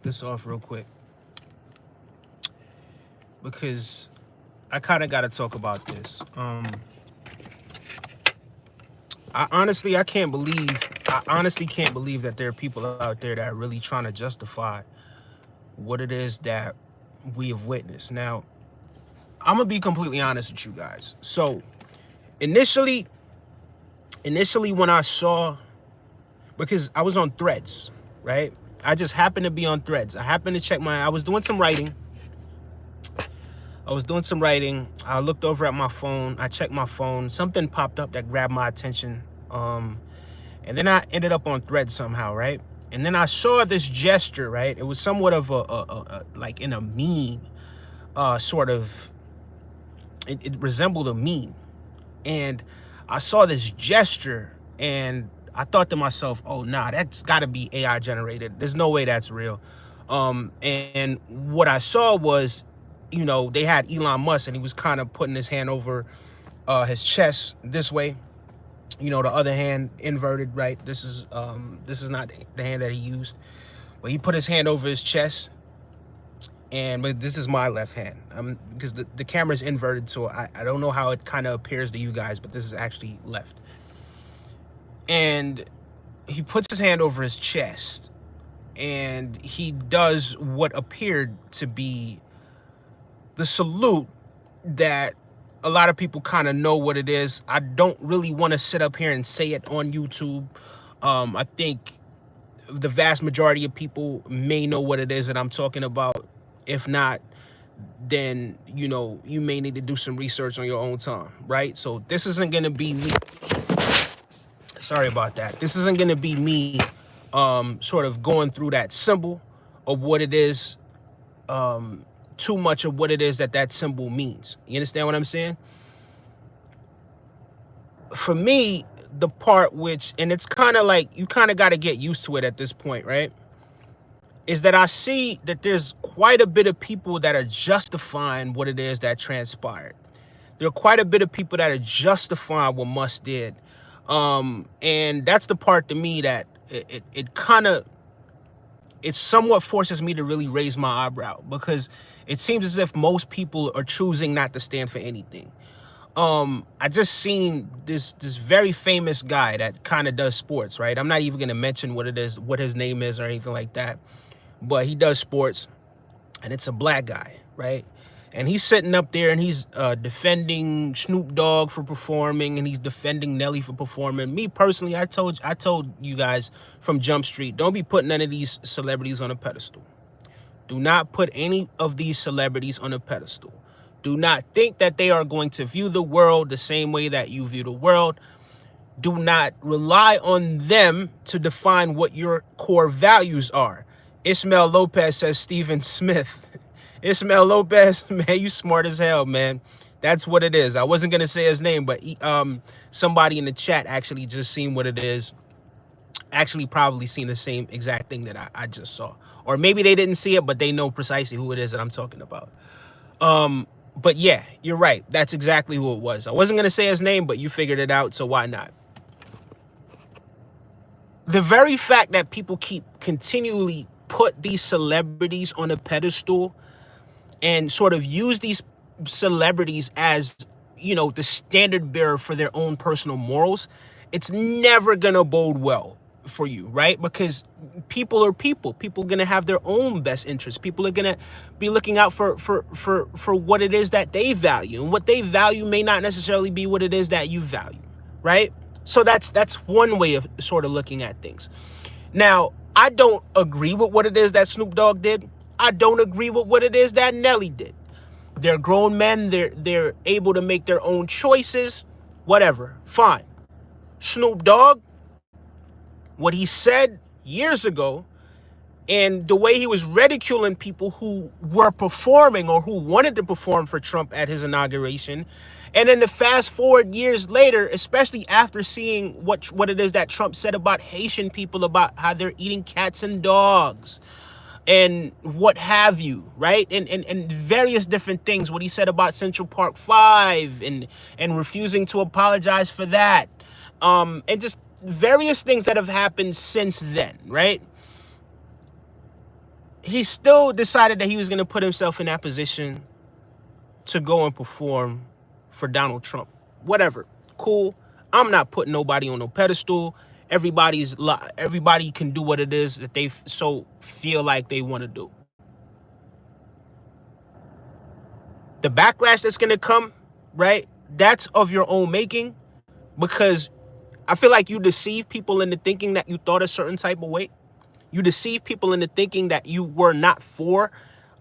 this off real quick because I kind of got to talk about this. I can't believe, I honestly can't believe that there are people out there that are really trying to justify what it is that we have witnessed. Now, I'm gonna be completely honest with you guys. So initially, when I saw, because I was on Threads, right? I just happened to be on Threads. I happened to check I was doing some writing. I looked over at my phone. I checked my phone. Something popped up that grabbed my attention. And then I ended up on Threads somehow, right? And then I saw this gesture, right? It was somewhat of a like in a meme, sort of. It resembled a meme, and I saw this gesture, and I thought to myself, "Oh, nah, that's got to be AI generated. There's no way that's real." And what I saw was, they had Elon Musk, and he was kind of putting his hand over his chest this way. The other hand inverted, right? This is not the hand that he used, but he put his hand over his chest. But this is my left hand, because the camera's inverted, so I don't know how it kind of appears to you guys, but this is actually left. And he puts his hand over his chest, and he does what appeared to be the salute that a lot of people kind of know what it is. I don't really want to sit up here and say it on YouTube. I think the vast majority of people may know what it is that I'm talking about. If not, then, you may need to do some research on your own time, right? So this isn't going to be me. Sorry about that. This isn't going to be me sort of going through that symbol of what it is, too much of what it is that symbol means. You understand what I'm saying? For me, the part which, and it's kind of like, you kind of got to get used to it at this point, right? Is that I see that there's quite a bit of people that are justifying what it is that transpired. There are quite a bit of people that are justifying what Musk did. And that's the part to me that it somewhat forces me to really raise my eyebrow, because it seems as if most people are choosing not to stand for anything. I just seen this very famous guy that kind of does sports, right? I'm not even gonna mention what his name is or anything like that, but he does sports, and it's a black guy, right? And he's sitting up there, and he's defending Snoop Dogg for performing, and he's defending Nelly for performing. Me personally, I told you guys from Jump Street, don't be putting none of these celebrities on a pedestal. Do not put any of these celebrities on a pedestal. Do not think that they are going to view the world the same way that you view the world. Do not rely on them to define what your core values are. Ismail Lopez says Stephen Smith. Ismail Lopez, man, you smart as hell, man. That's what it is. I wasn't going to say his name, but somebody in the chat actually just seen what it is. Actually probably seen the same exact thing that I just saw. Or maybe they didn't see it, but they know precisely who it is that I'm talking about. But yeah, you're right. That's exactly who it was. I wasn't going to say his name, but you figured it out, so why not? The very fact that people keep continually put these celebrities on a pedestal and sort of use these celebrities as, the standard bearer for their own personal morals, it's never gonna bode well for you, right? Because people are people. People are gonna have their own best interests. People are gonna be looking out for what it is that they value, and what they value may not necessarily be what it is that you value, right? So that's one way of sort of looking at things. Now, I don't agree with what it is that Snoop Dogg did. I don't agree with what it is that Nelly did. They're grown men. They're able to make their own choices. Whatever. Fine. Snoop Dogg, what he said years ago, and the way he was ridiculing people who were performing or who wanted to perform for Trump at his inauguration. And then to fast forward years later, especially after seeing what it is that Trump said about Haitian people, about how they're eating cats and dogs and what have you, right? And various different things, what he said about Central Park 5 and refusing to apologize for that. And just various things that have happened since then, right? he still decided that he was going to put himself in that position to go and perform for Donald Trump. Whatever. Cool. I'm not putting nobody on no pedestal. Everybody can do what it is that they so feel like they want to do. The backlash that's going to come, right? That's of your own making, because I feel like you deceive people into thinking that you thought a certain type of way. You deceive people into thinking that you were not for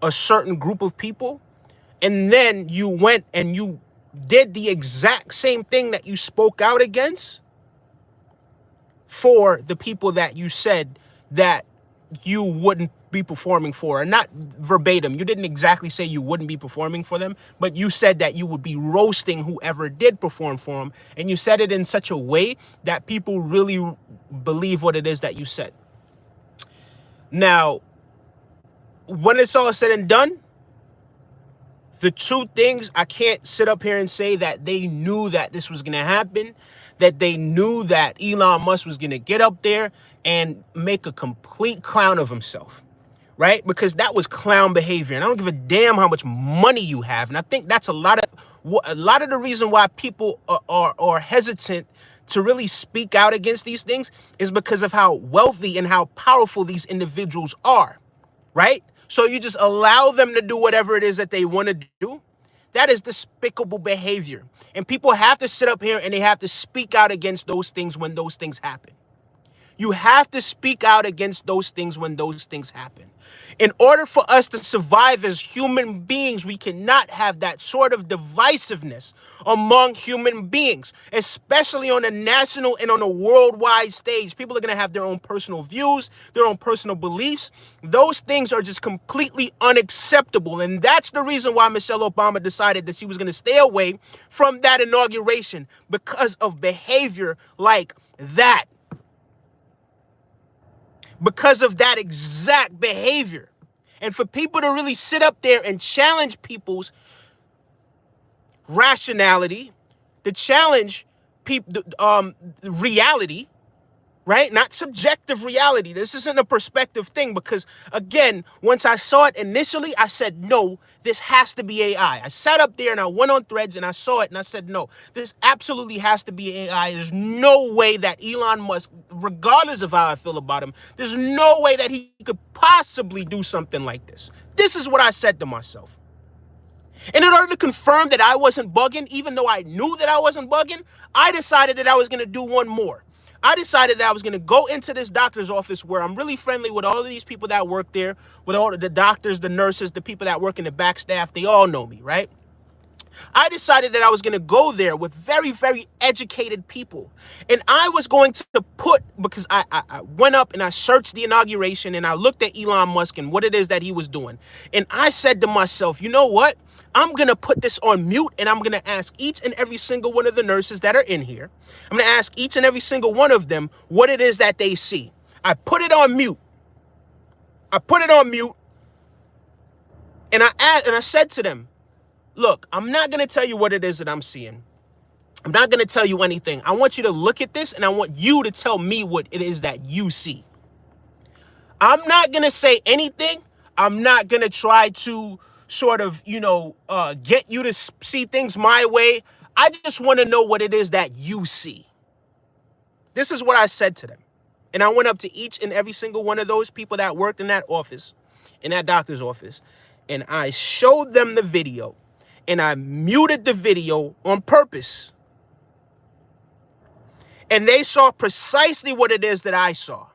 a certain group of people. And then you went and you did the exact same thing that you spoke out against for the people that you said that you wouldn't be performing for. And not verbatim, you didn't exactly say you wouldn't be performing for them, but you said that you would be roasting whoever did perform for them. And you said it in such a way that people really believe what it is that you said. Now, when it's all said and done, the two things, I can't sit up here and say that they knew that this was going to happen, that they knew that Elon Musk was going to get up there and make a complete clown of himself, right? Because that was clown behavior. And I don't give a damn how much money you have. And I think that's a lot of the reason why people are hesitant to really speak out against these things is because of how wealthy and how powerful these individuals are, right? So you just allow them to do whatever it is that they want to do. That is despicable behavior. And people have to sit up here and they have to speak out against those things when those things happen. You have to speak out against those things when those things happen. In order for us to survive as human beings, we cannot have that sort of divisiveness among human beings, especially on a national and on a worldwide stage. People are going to have their own personal views, their own personal beliefs. Those things are just completely unacceptable. And that's the reason why Michelle Obama decided that she was going to stay away from that inauguration, because of behavior like that. Because of that exact behavior. And for people to really sit up there and challenge people's rationality, to challenge reality, right? Not subjective reality. This isn't a perspective thing, because again, once I saw it initially, I said, no, this has to be AI. I sat up there and I went on Threads and I saw it and I said, no, this absolutely has to be AI. There's no way that Elon Musk, regardless of how I feel about him, there's no way that he could possibly do something like this. This is what I said to myself. And in order to confirm that I wasn't bugging, even though I knew that I wasn't bugging, I decided that I was going to do one more. I decided that I was going to go into this doctor's office where I'm really friendly with all of these people that work there, with all of the doctors, the nurses, the people that work in the back staff. They all know me, right? I decided that I was going to go there with very, very educated people. And I was going to put, because I went up and I searched the inauguration and I looked at Elon Musk and what it is that he was doing. And I said to myself, you know what? I'm going to put this on mute and I'm going to ask each and every single one of the nurses that are in here. I'm going to ask each and every single one of them what it is that they see. I put it on mute. And I said to them, look, I'm not going to tell you what it is that I'm seeing. I'm not going to tell you anything. I want you to look at this and I want you to tell me what it is that you see. I'm not going to say anything. I'm not going to try to sort of, get you to see things my way. I just want to know what it is that you see. This is what I said to them. And I went up to each and every single one of those people that worked in that office, in that doctor's office, and I showed them the video. And I muted the video on purpose. And they saw precisely what it is that I saw.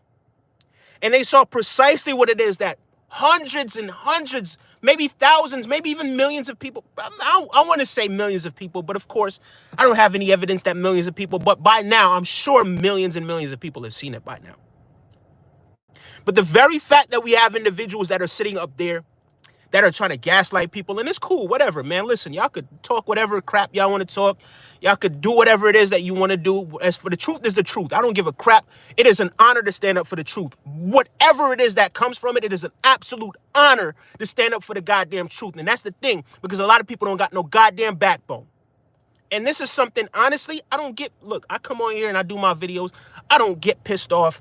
And they saw precisely what it is that hundreds and hundreds, maybe thousands, maybe even millions of people, I want to say millions of people, but of course, I don't have any evidence that millions of people, but by now, I'm sure millions and millions of people have seen it by now. But the very fact that we have individuals that are sitting up there that are trying to gaslight people, and it's cool, whatever, man. Listen, y'all could talk whatever crap y'all want to talk. Y'all could do whatever it is that you want to do. As for the truth is the truth. I don't give a crap. It is an honor to stand up for the truth. Whatever it is that comes from it, it is an absolute honor to stand up for the goddamn truth. And that's the thing, because a lot of people don't got no goddamn backbone. And this is something, honestly, I don't get, look, I come on here and I do my videos. I don't get pissed off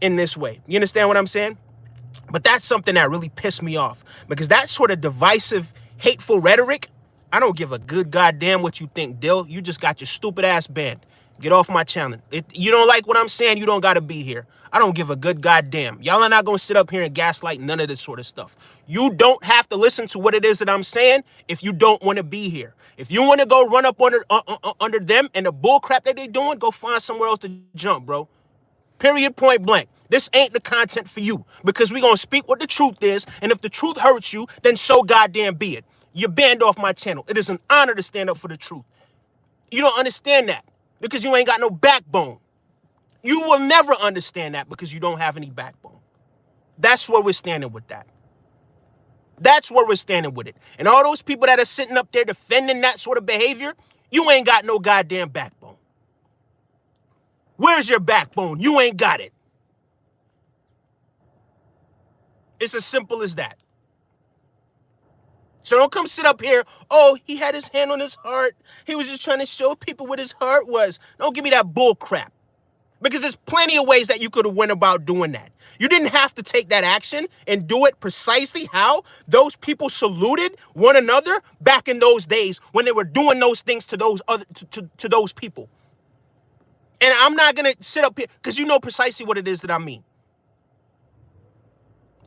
in this way. You understand what I'm saying? But that's something that really pissed me off, because that sort of divisive, hateful rhetoric, I don't give a good goddamn what you think, Dill. You just got your stupid ass banned. Get off my channel. If you don't like what I'm saying, you don't got to be here. I don't give a good goddamn. Y'all are not going to sit up here and gaslight none of this sort of stuff. You don't have to listen to what it is that I'm saying if you don't want to be here. If you want to go run up under them and the bull crap that they doing, go find somewhere else to jump, bro. Period, point blank. This ain't the content for you, because we're going to speak what the truth is, and if the truth hurts you, then so goddamn be it. You're banned off my channel. It is an honor to stand up for the truth. You don't understand that because you ain't got no backbone. You will never understand that because you don't have any backbone. That's where we're standing with that. That's where we're standing with it. And all those people that are sitting up there defending that sort of behavior, you ain't got no goddamn backbone. Where's your backbone? You ain't got it. It's as simple as that. So don't come sit up here, oh, he had his hand on his heart. He was just trying to show people what his heart was. Don't give me that bull crap. Because there's plenty of ways that you could have went about doing that. You didn't have to take that action and do it precisely how those people saluted one another back in those days when they were doing those things to those other to those people. And I'm not going to sit up here because you know precisely what it is that I mean.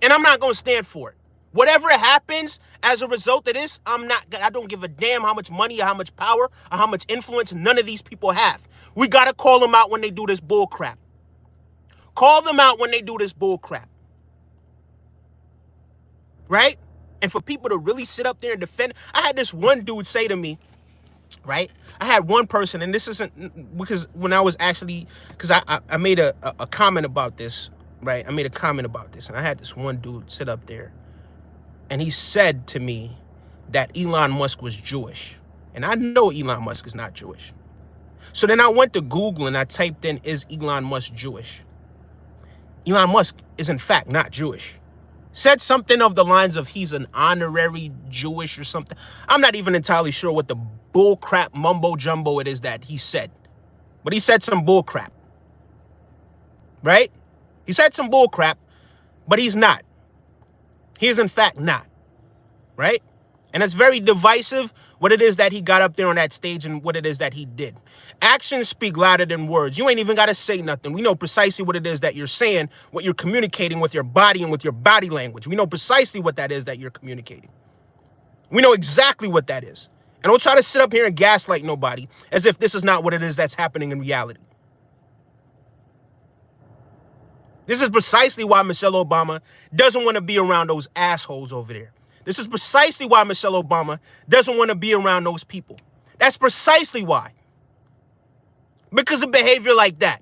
And I'm not going to stand for it. Whatever happens as a result of this, I don't give a damn how much money or how much power or how much influence none of these people have. We got to call them out when they do this bull crap. Call them out when they do this bull crap. Right? And for people to really sit up there and defend, I had this one dude say to me, right? I had one person, and this isn't because when I was actually, because I made a comment about this, right? I made a comment about this, and I had this one dude sit up there, and he said to me that Elon Musk was Jewish. And I know Elon Musk is not Jewish. So then I went to Google and I typed in, is Elon Musk Jewish? Elon Musk is in fact not Jewish. Said something of the lines of he's an honorary Jewish or something. I'm not even entirely sure what the bull crap mumbo jumbo it is that he said. But he said some bull crap. Right? He said some bull crap, but he's not. He is in fact not. Right? And it's very divisive what it is that he got up there on that stage and what it is that he did. Actions speak louder than words. You ain't even got to say nothing. We know precisely what it is that you're saying, what you're communicating with your body and with your body language. We know precisely what that is that you're communicating. We know exactly what that is. And don't try to sit up here and gaslight nobody as if this is not what it is that's happening in reality. This is precisely why Michelle Obama doesn't want to be around those assholes over there. This is precisely why Michelle Obama doesn't want to be around those people. That's precisely why. Because of behavior like that.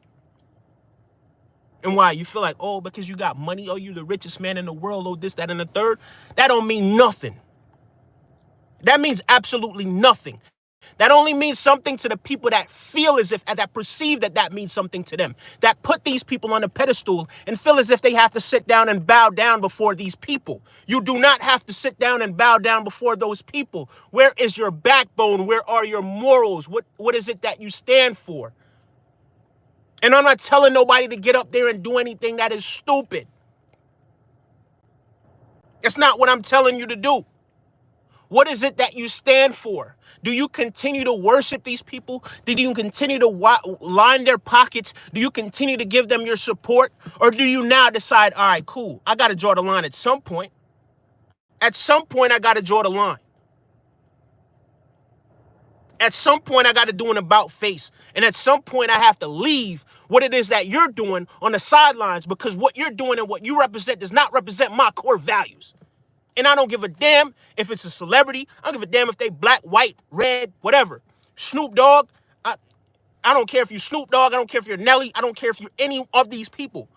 And why? You feel like, oh, because you got money, oh, you're the richest man in the world, oh, this, that, and the third. That don't mean nothing. That means absolutely nothing. That only means something to the people that feel as if, that perceive that that means something to them. That put these people on a pedestal and feel as if they have to sit down and bow down before these people. You do not have to sit down and bow down before those people. Where is your backbone? Where are your morals? What is it that you stand for? And I'm not telling nobody to get up there and do anything that is stupid. That's not what I'm telling you to do. What is it that you stand for? Do you continue to worship these people? Do you continue to line their pockets? Do you continue to give them your support? Or do you now decide, all right, cool, I got to draw the line at some point. At some point, I got to draw the line. At some point, I got to do an about face. And at some point, I have to leave what it is that you're doing on the sidelines, because what you're doing and what you represent does not represent my core values. And I don't give a damn if it's a celebrity. I don't give a damn if they black, white, red, whatever. Snoop Dogg, I don't care if you're Snoop Dogg. I don't care if you're Nelly. I don't care if you're any of these people.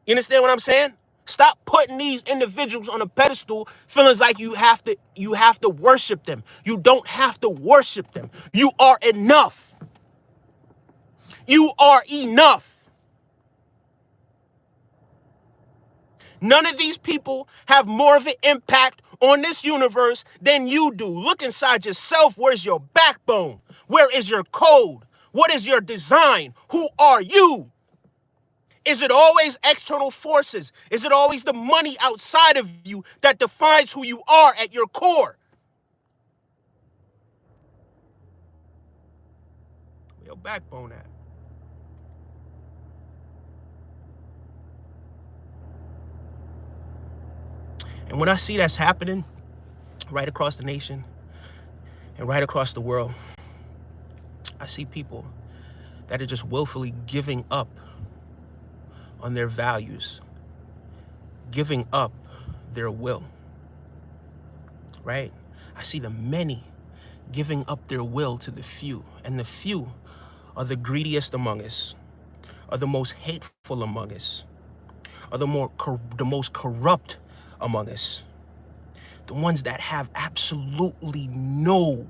You understand what I'm saying? Stop putting these individuals on a pedestal feeling like you have to worship them. You don't have to worship them. You are enough. You are enough. None of these people have more of an impact on this universe than you do. Look inside yourself. Where's your backbone? Where is your code? What is your design? Who are you? Is it always external forces? Is it always the money outside of you that defines who you are at your core? Where your backbone at? And when I see that's happening right across the nation and right across the world, I see people that are just willfully giving up on their values, giving up their will, right? I see the many giving up their will to the few, and the few are the greediest among us, are the most hateful among us, are the most corrupt among us, the ones that have absolutely no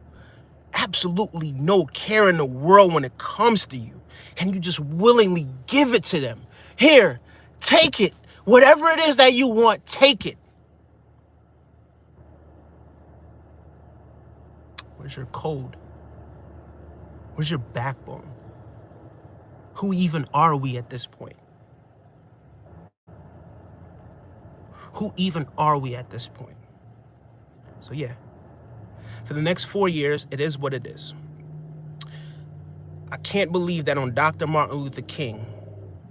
care in the world when it comes to you, and you just willingly give it to them. Here, take it. Whatever it is that you want, take it. Where's your code? Where's your backbone? Who even are we at this point? Who even are we at this point? So yeah, for the next 4 years, it is what it is. I can't believe that on Dr. Martin Luther King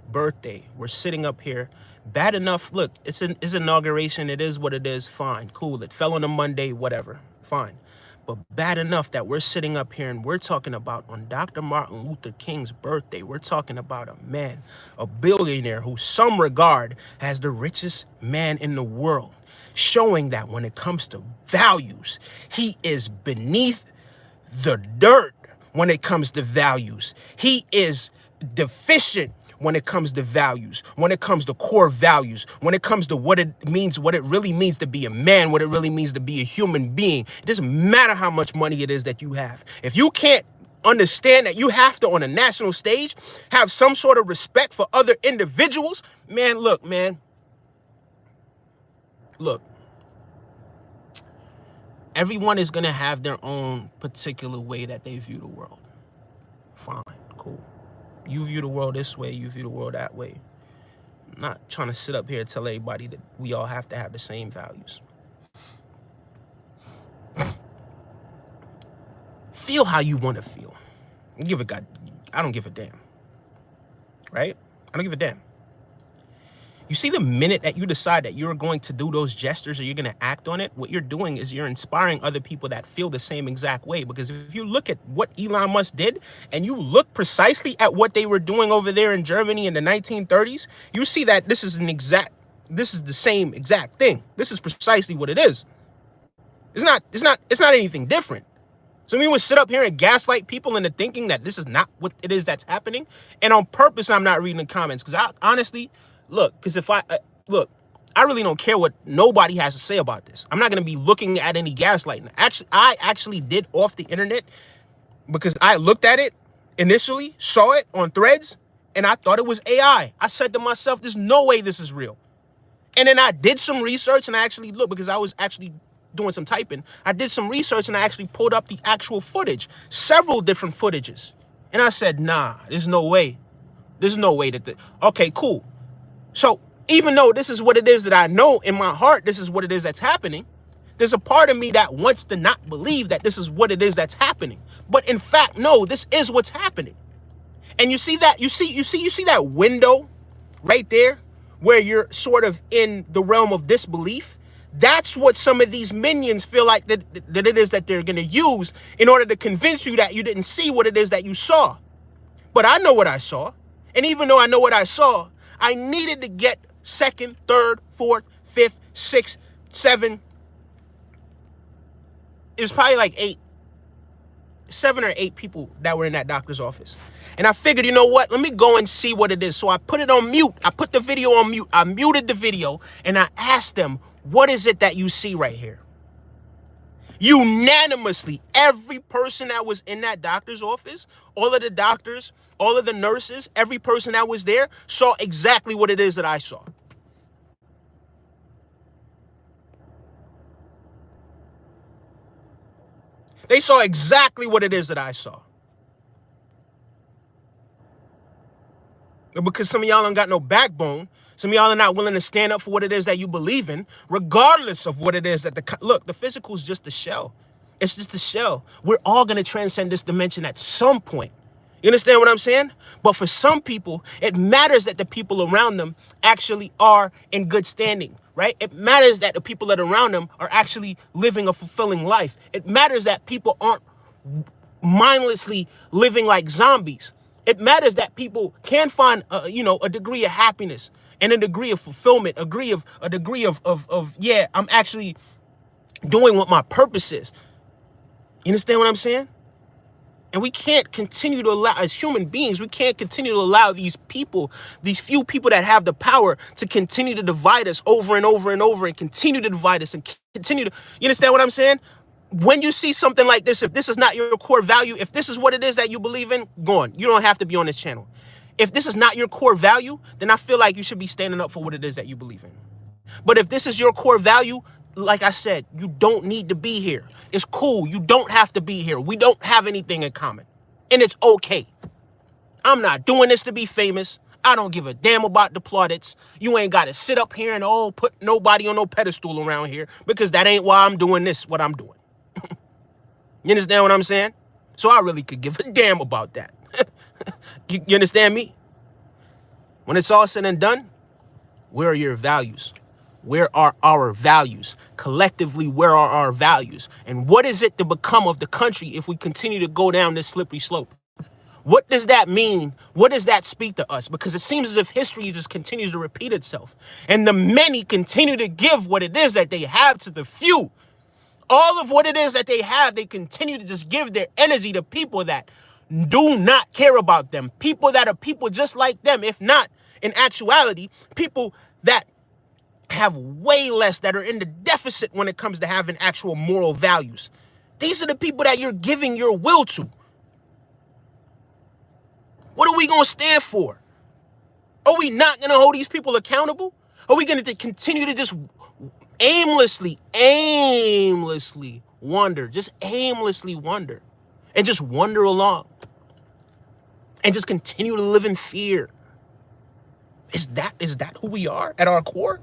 birthday, we're sitting up here. Bad enough, look, it's inauguration, it is what it is, fine, cool. It fell on a Monday, whatever, fine. But bad enough that we're sitting up here and we're talking about on Dr. Martin Luther King's birthday, we're talking about a man, a billionaire who some regard as the richest man in the world, showing that when it comes to values, he is beneath the dirt when it comes to values. He is deficient when it comes to values, when it comes to core values, when it comes to what it means, what it really means to be a man, what it really means to be a human being. It doesn't matter how much money it is that you have. If you can't understand that you have to, on a national stage, have some sort of respect for other individuals, man, look, everyone is going to have their own particular way that they view the world. Fine, cool. You view the world this way, you view the world that way. I'm not trying to sit up here and tell everybody that we all have to have the same values. Feel how you want to feel. I don't give a damn. Right? I don't give a damn. You see, the minute that you decide that you're going to do those gestures or you're going to act on it, what you're doing is you're inspiring other people that feel the same exact way. Because if you look at what Elon Musk did and you look precisely at what they were doing over there in Germany in the 1930s, you see that this is the same exact thing. This is precisely what it is. It's not anything different. So we would sit up here and gaslight people into thinking that this is not what it is that's happening. And on purpose, I'm not reading the comments because I honestly, because if I really don't care what nobody has to say about this. I'm not going to be looking at any gaslighting. I actually did off the internet because I looked at it initially, saw it on Threads, and I thought it was AI. I said to myself, there's no way this is real. And then I did some research and I actually looked because I was actually doing some typing. I did some research and I actually pulled up the actual footage, several different footages. And I said, nah, there's no way. There's no way that okay, cool. So even though this is what it is that I know in my heart, this is what it is that's happening, there's a part of me that wants to not believe that this is what it is that's happening. But in fact, no, this is what's happening. And you see that, you see that window right there where you're sort of in the realm of disbelief. That's what some of these minions feel like that it is that they're going to use in order to convince you that you didn't see what it is that you saw. But I know what I saw. And even though I know what I saw, I needed to get second, third, fourth, fifth, sixth, seven. It was probably like 7 or 8 people that were in that doctor's office. And I figured, you know what? Let me go and see what it is. So I put it on mute. I put the video on mute. I muted the video and I asked them, what is it that you see right here? Unanimously, every person that was in that doctor's office, all of the doctors, all of the nurses, every person that was there saw exactly what it is that I saw. They saw exactly what it is that I saw. Because some of y'all don't got no backbone. Some of y'all are not willing to stand up for what it is that you believe in, regardless of what it is that look, the physical is just a shell. It's just a shell. We're all going to transcend this dimension at some point. You understand what I'm saying? But for some people, it matters that the people around them actually are in good standing, right? It matters that the people that are around them are actually living a fulfilling life. It matters that people aren't mindlessly living like zombies. It matters that people can find, a degree of happiness and a degree of fulfillment, a degree of yeah, I'm actually doing what my purpose is. You understand what I'm saying? And we can't continue to allow, as human beings, we can't continue to allow these people, these few people that have the power to continue to divide us over and over and over and continue to divide us and continue to, you understand what I'm saying? When you see something like this, if this is not your core value, if this is what it is that you believe in, go on. You don't have to be on this channel. If this is not your core value, then I feel like you should be standing up for what it is that you believe in. But if this is your core value, like I said, you don't need to be here. It's cool. You don't have to be here. We don't have anything in common. And it's okay. I'm not doing this to be famous. I don't give a damn about the plaudits. You ain't got to sit up here and put nobody on no pedestal around here, because that ain't why I'm doing this, what I'm doing. You understand what I'm saying? So I really could give a damn about that. You understand me? When it's all said and done, where are your values? Where are our values? Collectively, where are our values? And what is it to become of the country if we continue to go down this slippery slope? What does that mean? What does that speak to us? Because it seems as if history just continues to repeat itself. And the many continue to give what it is that they have to the few. All of what it is that they have, they continue to just give their energy to people that do not care about them. People that are people just like them, if not, in actuality, people that have way less, that are in the deficit when it comes to having actual moral values. These are the people that you're giving your will to. What are we going to stand for? Are we not going to hold these people accountable? Are we going to continue to just aimlessly wander, and just wander along and just continue to live in fear? Is that who we are at our core?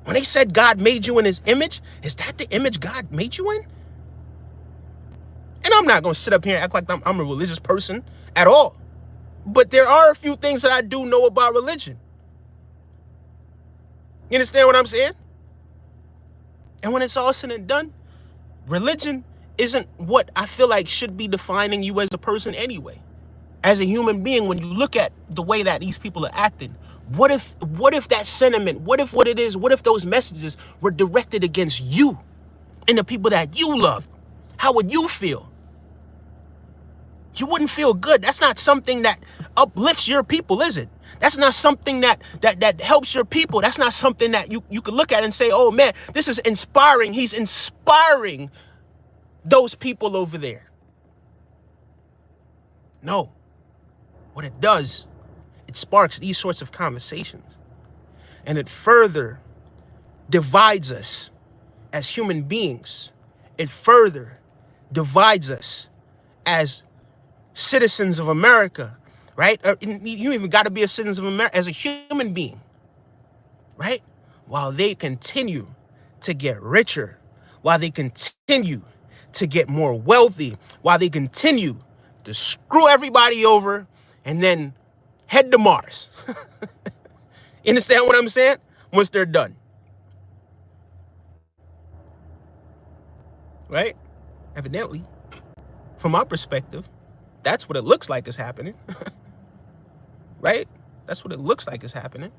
When they said God made you in his image, is that the image God made you in? And I'm not going to sit up here and act like I'm a religious person at all. But there are a few things that I do know about religion. You understand what I'm saying? And when it's all said and done, religion isn't what I feel like should be defining you as a person anyway. As a human being, when you look at the way that these people are acting, what if that sentiment, what if those messages were directed against you and the people that you love? How would you feel? You wouldn't feel good. That's not something that uplifts your people, is it? That's not something that helps your people. That's not something that you could look at and say, oh man, this is inspiring. He's inspiring those people over there. No. What it does, it sparks these sorts of conversations. And it further divides us as human beings. It further divides us as citizens of America, right? You even got to be a citizen of America as a human being, right? While they continue to get richer, while they continue to get more wealthy, while they continue to screw everybody over and then head to Mars. You understand what I'm saying? Once they're done. Right? Evidently, from my perspective, that's what it looks like is happening. Right? That's what it looks like is happening.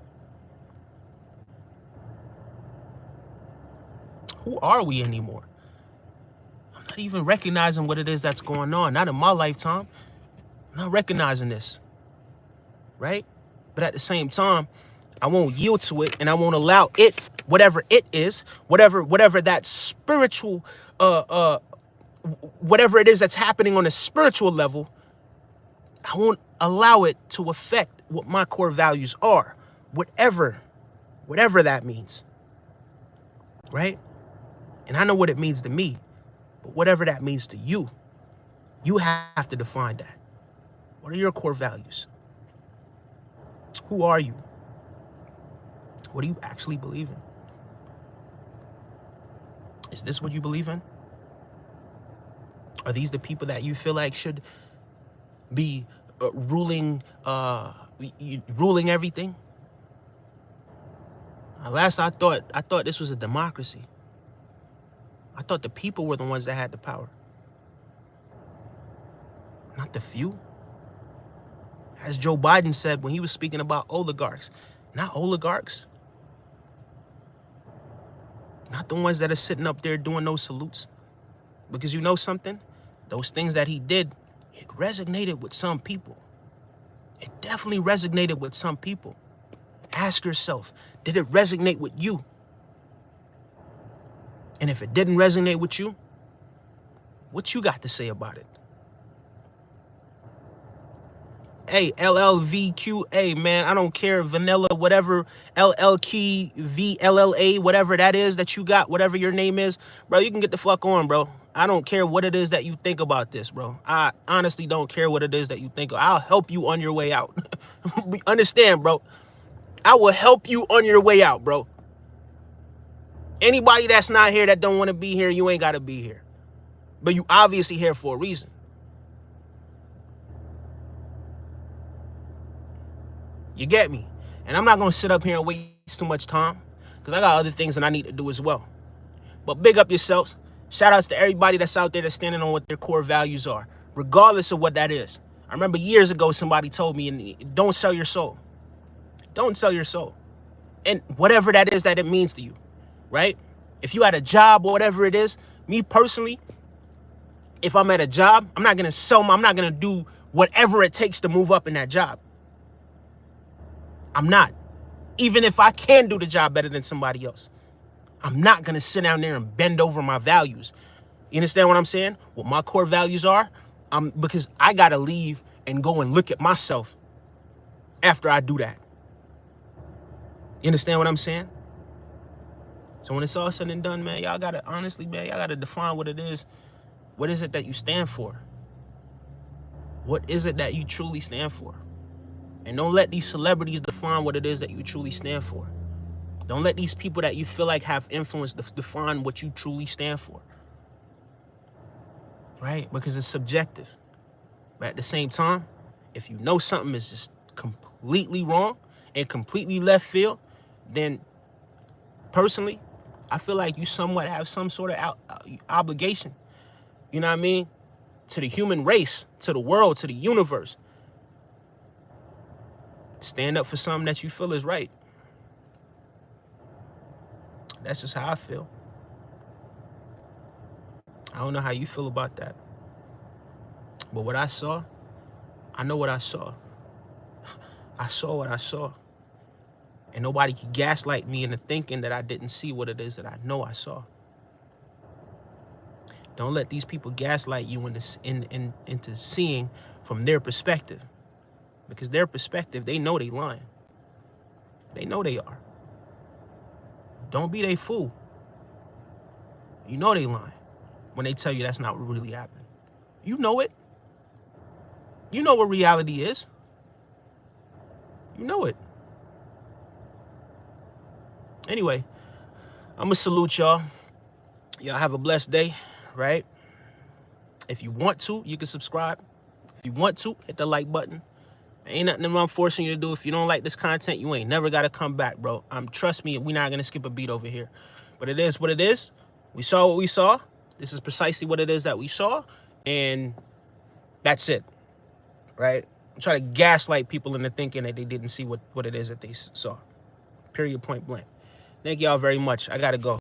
Who are we anymore? I'm not even recognizing what it is that's going on. Not in my lifetime. I'm not recognizing this. Right? But at the same time, I won't yield to it, and I won't allow it, whatever it is, whatever that spiritual, whatever it is that's happening on a spiritual level, I won't allow it to affect what my core values are, whatever that means, right? And I know what it means to me, but whatever that means to you, you have to define that. What are your core values? Who are you? What do you actually believe in? Is this what you believe in? Are these the people that you feel like should be ruling everything? Last I thought this was a democracy. I thought the people were the ones that had the power, not the few. As Joe Biden said when he was speaking about oligarchs, not oligarchs, not the ones that are sitting up there doing those salutes. Because you know something? Those things that he did, it resonated with some people. It definitely resonated with some people. Ask yourself, did it resonate with you? And if it didn't resonate with you, what you got to say about it? Hey, LLVQA, man, I don't care, vanilla, whatever, LLKVLLA, whatever that is that you got, whatever your name is, bro, you can get the fuck on, bro. I don't care what it is that you think about this, bro. I honestly don't care what it is that you think of. I'll help you on your way out. Understand, bro? I will help you on your way out, bro. Anybody that's not here that don't want to be here, you ain't got to be here. But you obviously here for a reason. You get me? And I'm not going to sit up here and waste too much time because I got other things that I need to do as well. But big up yourselves. Shout outs to everybody that's out there that's standing on what their core values are, regardless of what that is. I remember years ago, somebody told me, don't sell your soul. Don't sell your soul. And whatever that is that it means to you, right? If you had a job or whatever it is, me personally, if I'm at a job, I'm not going to sell I'm not going to do whatever it takes to move up in that job. I'm not. Even if I can do the job better than somebody else, I'm not going to sit down there and bend over my values. You understand what I'm saying? What my core values are? Because I got to leave and go and look at myself after I do that. You understand what I'm saying? So when it's all said and done, man, y'all got to, honestly, man, y'all got to define what it is. What is it that you stand for? What is it that you truly stand for? And don't let these celebrities define what it is that you truly stand for. Don't let these people that you feel like have influence define what you truly stand for. Right? Because it's subjective. But at the same time, if you know something is just completely wrong and completely left field, then personally, I feel like you somewhat have some sort of obligation, you know what I mean, to the human race, to the world, to the universe. Stand up for something that you feel is right. That's just how I feel. I don't know how you feel about that. But what I saw, I know what I saw. I saw what I saw. And nobody can gaslight me into thinking that I didn't see what it is that I know I saw. Don't let these people gaslight you into seeing from their perspective. Because their perspective, they know they lying. They know they are. Don't be they fool. You know they lying when they tell you that's not what really happened. You know it. You know what reality is. You know it. Anyway, I'm going to salute y'all. Y'all have a blessed day, right? If you want to, you can subscribe. If you want to, hit the like button. Ain't nothing I'm forcing you to do. If you don't like this content, you ain't never got to come back, bro. Trust me, we're not going to skip a beat over here. But it is what it is. We saw what we saw. This is precisely what it is that we saw. And that's it, right? Try to gaslight people into thinking that they didn't see what it is that they saw. Period, point blank. Thank y'all very much. I got to go.